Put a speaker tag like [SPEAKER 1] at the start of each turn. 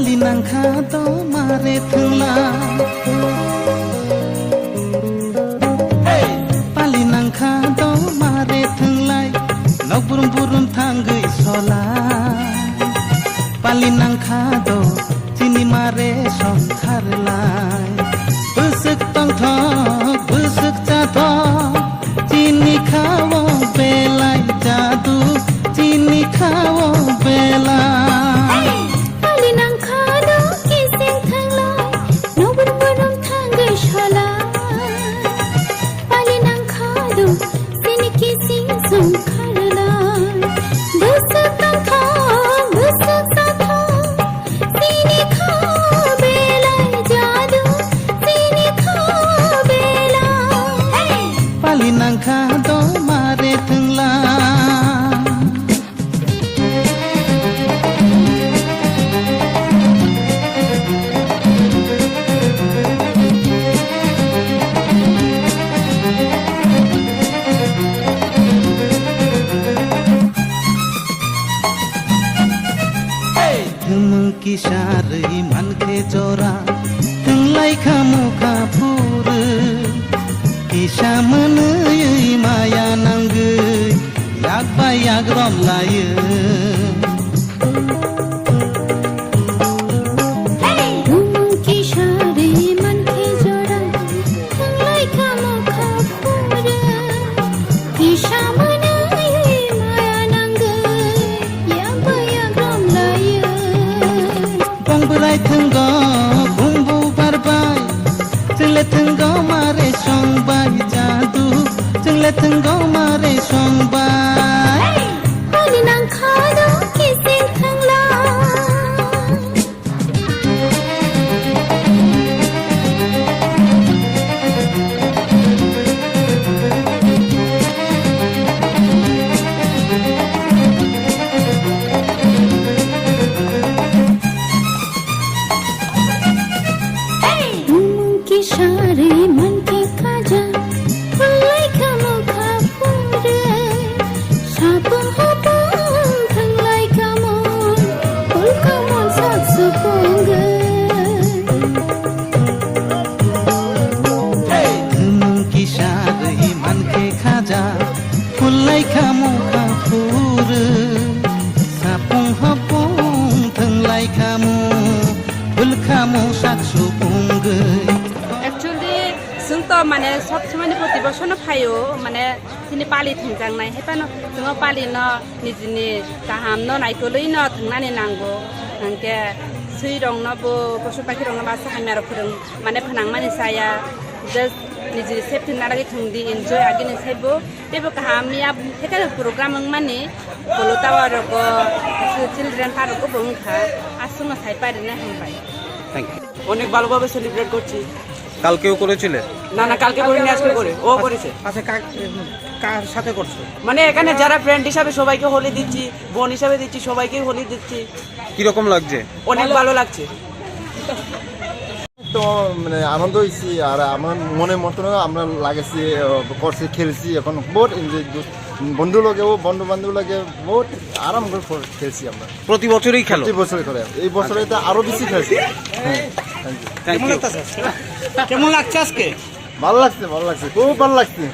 [SPEAKER 1] पाली नांखा तो मारे थंला पाली नांखा तो मारे थंलाय नगुरुम बुरुम थांगै सला पाली नांखा तो चिनी मारे संखारलाय बुसुक तंथ बुसुक जाथ चिनी खाओ बेलाय जादू चिनी खाओ बेला नांखा दो मारे थंला धुमकी सारै मानखे जरा थंलाय खामुखा फुर किसा मोनै माया नांगै यागबा याग्रम लायो बोराय थंग बुंबु बारबाय जोंले थंग मारे संबाय जादु जोंले थंग मारे संबाय पाली नांखा दो किसिं थंला सारे मन के खाजा फुल्लाई खामुखा फुरे सापुं हपुं थंलाई खामुन फुल खामुन साकसुपुंगे धुमुंकी सारे मन के खाजा फुल्लाई खामुखा फुरे सापुं हपुं थंलाई खामुन फुल खामुन साकसुपुंगे
[SPEAKER 2] जों तो माने सब समय प्रति बसर फायो माने दिनै पालि थांजांनाय हेपानो जोङो पालिनो निजिनि गाहामनो नायखौलैनो थांनानै नांगौ नांके सैरंनोबो पशु पाखिरंनो बासा हामियार फोरों माने फोनांमानि जाया जस्ट निजिनि सेफ्टि नालागै थांदि एन्जय आगिनि साइबो बेबो गाहामिया हेकानो प्रग्राम माने बलतावारगो चिलड्रेन पार्कगो बंखा आसुङो साइपारिना हामबाय
[SPEAKER 3] थैंक यू
[SPEAKER 4] অনেক ভালোভাবে সেলিব্রেট করছি
[SPEAKER 3] কালকেও করেছিলে
[SPEAKER 4] না না কালকে করিনি আজকে করে ও করেছে
[SPEAKER 3] আচ্ছা কার সাথে করছো
[SPEAKER 4] মানে এখানে যারা ফ্রেন্ড হিসাবে সবাইকে হোলি দিচ্ছি বোন হিসাবে দিচ্ছি সবাইকে হোলি দিচ্ছি
[SPEAKER 3] কি রকম লাগছে
[SPEAKER 4] অনেক ভালো লাগছে
[SPEAKER 5] তো মানে আনন্দ হয়েছি আর আমার মনে মতন আমরা লাগাইছি করছি খেলছি এখন বহুত এনজয় বন্ধু লগেও বন্ধু বান্ধব লাগে বহুত আরাম করে খেলছি আমরা
[SPEAKER 3] প্রতি বছরই খেলো
[SPEAKER 5] প্রতি বছরই করে এই বছরে তো আরো বেশি খেলছি হ্যাঁ
[SPEAKER 3] কেমন লাগছে আজকে
[SPEAKER 5] ভালো লাগছে খুব ভালো লাগছে